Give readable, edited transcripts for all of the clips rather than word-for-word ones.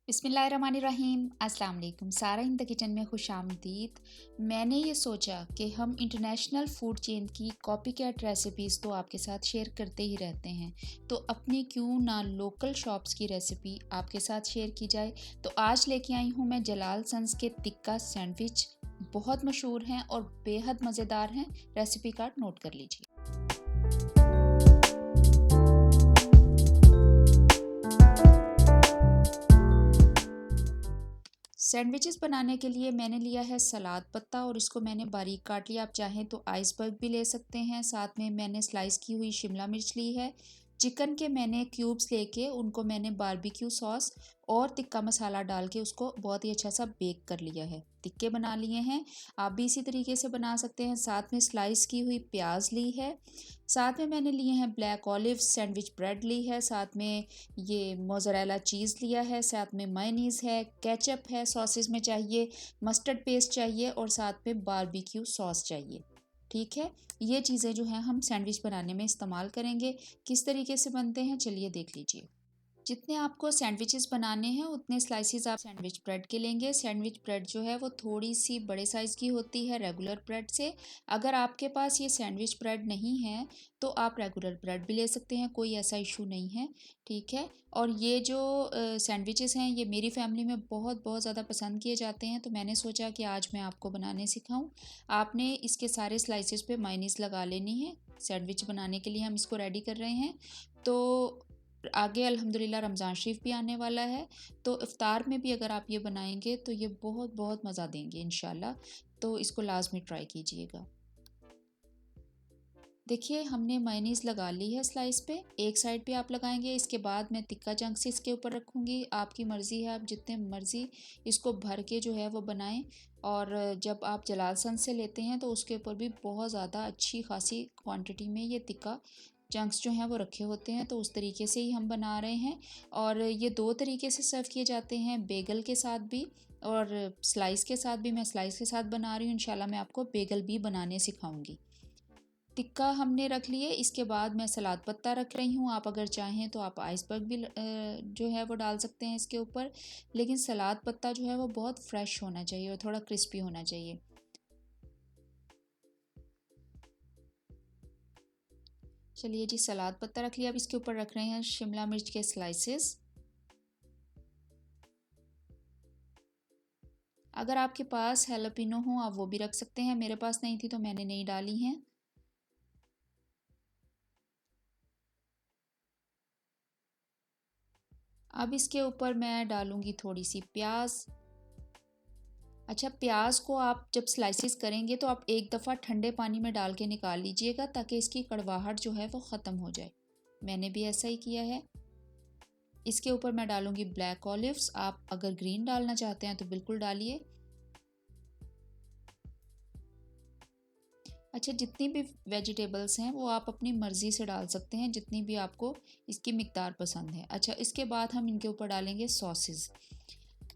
बिस्मिल्लाहिर्रहमानिर्रहीम। अस्सलाम वालेकुम। सारा इन द किचन में खुश आमदीद। मैंने ये सोचा कि हम इंटरनेशनल फूड चेन की कॉपी कैट रेसिपीज़ तो आपके साथ शेयर करते ही रहते हैं, तो अपनी क्यों ना लोकल शॉप्स की रेसिपी आपके साथ शेयर की जाए। तो आज लेके आई हूँ मैं जलाल सन्स के टिक्का सैंडविच। बहुत मशहूर हैं और बेहद मज़ेदार हैं। रेसिपी कार्ड नोट कर लीजिए। सैंडविचेस बनाने के लिए मैंने लिया है सलाद पत्ता और इसको मैंने बारीक काट लिया। आप चाहें तो आइसबर्ग भी ले सकते हैं। साथ में मैंने स्लाइस की हुई शिमला मिर्च ली है। चिकन के मैंने क्यूब्स लेके उनको मैंने बारबेक्यू सॉस और टिक्का मसाला डाल के उसको बहुत ही अच्छा सा बेक कर लिया है। टिक्के बना लिए हैं। आप भी इसी तरीके से बना सकते हैं। साथ में स्लाइस की हुई प्याज ली है। साथ में मैंने लिए हैं ब्लैक ऑलिव सैंडविच ब्रेड ली है। साथ में ये मोज़रेला चीज़ लिया है। साथ में मेयोनीज़ है, केचप है, सॉसेस में चाहिए, मस्टर्ड पेस्ट चाहिए और साथ में बारबेक्यू सॉस चाहिए। ठीक है, ये चीज़ें जो हैं हम सैंडविच बनाने में इस्तेमाल करेंगे। किस तरीके से बनते हैं चलिए देख लीजिए। जितने आपको सैंडविचेस बनाने हैं उतने स्लाइसेस आप सैंडविच ब्रेड के लेंगे। सैंडविच ब्रेड जो है वो थोड़ी सी बड़े साइज़ की होती है रेगुलर ब्रेड से। अगर आपके पास ये सैंडविच ब्रेड नहीं है तो आप रेगुलर ब्रेड भी ले सकते हैं, कोई ऐसा इशू नहीं है। ठीक है, और ये जो सैंडविचेस हैं ये मेरी फैमिली में बहुत बहुत ज़्यादा पसंद किए जाते हैं, तो मैंने सोचा कि आज मैं आपको बनाने सिखाऊं। आपने इसके सारे स्लाइसेस पे मायोनीज़ लगा लेनी है। सैंडविच बनाने के लिए हम इसको रेडी कर रहे हैं। तो आगे अल्हम्दुलिल्लाह रमज़ान शरीफ भी आने वाला है, तो इफ़्तार में भी अगर आप ये बनाएंगे तो ये बहुत बहुत मज़ा देंगे इंशाल्लाह। तो इसको लाजमी ट्राई कीजिएगा। देखिए हमने मेयोनीज़ लगा ली है स्लाइस पे। एक साइड पे आप लगाएंगे, इसके बाद मैं तिक्का चंक्स इसके ऊपर रखूँगी। आपकी मर्ज़ी है, आप जितने मर्ज़ी इसको भर के जो है वो बनाएं। और जब आप जलाल सन से लेते हैं तो उसके ऊपर भी बहुत ज़्यादा अच्छी खासी क्वांटिटी में ये तिक्का चंक्स जो हैं वो रखे होते हैं, तो उस तरीके से ही हम बना रहे हैं। और ये दो तरीके से सर्व किए जाते हैं, बेगल के साथ भी और स्लाइस के साथ भी। मैं स्लाइस के साथ बना रही हूँ, इंशाल्लाह मैं आपको बेगल भी बनाने सिखाऊंगी। टिक्का हमने रख लिए, इसके बाद मैं सलाद पत्ता रख रही हूँ। आप अगर चाहें तो आप आइसबर्ग भी जो है वो डाल सकते हैं इसके ऊपर, लेकिन सलाद पत्ता जो है वो बहुत फ्रेश होना चाहिए और थोड़ा क्रिस्पी होना चाहिए। चलिए जी, सलाद पत्ता रख लिया। अब इसके ऊपर रख रहे हैं शिमला मिर्च के स्लाइसेस। अगर आपके पास हैलोपिनो हो आप वो भी रख सकते हैं, मेरे पास नहीं थी तो मैंने नहीं डाली हैं। अब इसके ऊपर मैं डालूंगी थोड़ी सी प्याज। अच्छा, प्याज को आप जब स्लाइसिस करेंगे तो आप एक दफ़ा ठंडे पानी में डाल के निकाल लीजिएगा ताकि इसकी कड़वाहट जो है वो ख़त्म हो जाए। मैंने भी ऐसा ही किया है। इसके ऊपर मैं डालूंगी ब्लैक ऑलिव्स। आप अगर ग्रीन डालना चाहते हैं तो बिल्कुल डालिए। अच्छा, जितनी भी वेजिटेबल्स हैं वो आप अपनी मर्ज़ी से डाल सकते हैं, जितनी भी आपको इसकी मिकदार पसंद है। अच्छा, इसके बाद हम इनके ऊपर डालेंगे सॉसेस।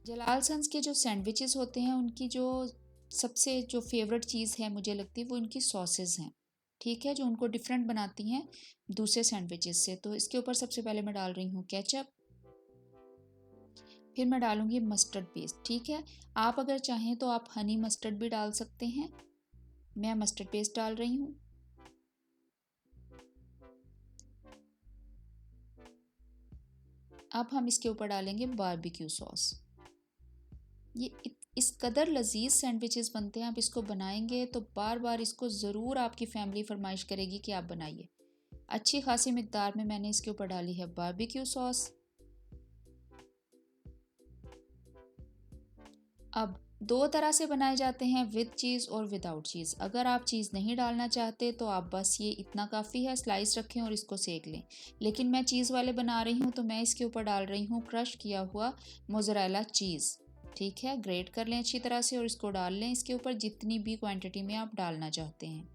जलाल सन्स के जो सैंडविचेस होते हैं उनकी जो सबसे जो फेवरेट चीज़ है मुझे लगती है वो इनकी सॉसेस हैं। ठीक है, जो उनको डिफरेंट बनाती हैं दूसरे सैंडविचेस से। तो इसके ऊपर सबसे पहले मैं डाल रही हूँ केचप। फिर मैं डालूंगी मस्टर्ड पेस्ट। ठीक है, आप अगर चाहें तो आप हनी मस्टर्ड भी डाल सकते हैं। मैं मस्टर्ड पेस्ट डाल रही हूँ। अब हम इसके ऊपर डालेंगे बारबेक्यू सॉस। ये इस कदर लजीज सैंडविचेस बनते हैं, आप इसको बनाएंगे तो बार बार इसको ज़रूर आपकी फैमिली फरमाइश करेगी कि आप बनाइए। अच्छी खासी मिकदार में मैंने इसके ऊपर डाली है बारबेक्यू सॉस। अब दो तरह से बनाए जाते हैं, विद चीज़ और विदाउट चीज़। अगर आप चीज़ नहीं डालना चाहते तो आप बस ये इतना काफ़ी है, स्लाइस रखें और इसको सेक लें। लेकिन मैं चीज़ वाले बना रही हूँ तो मैं इसके ऊपर डाल रही हूँ क्रश किया हुआ मोज़रेला चीज़। ठीक है, ग्रेट कर लें अच्छी तरह से और इसको डाल लें इसके ऊपर जितनी भी क्वांटिटी में आप डालना चाहते हैं।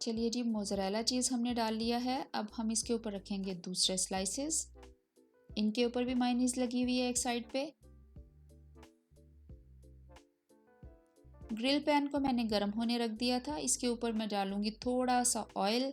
चलिए जी, मोज़रेला चीज़ हमने डाल लिया है। अब हम इसके ऊपर रखेंगे दूसरे स्लाइसेस। इनके ऊपर भी मायोनीज़ लगी हुई है एक साइड पे। ग्रिल पैन को मैंने गर्म होने रख दिया था। इसके ऊपर मैं डालूंगी थोड़ा सा ऑयल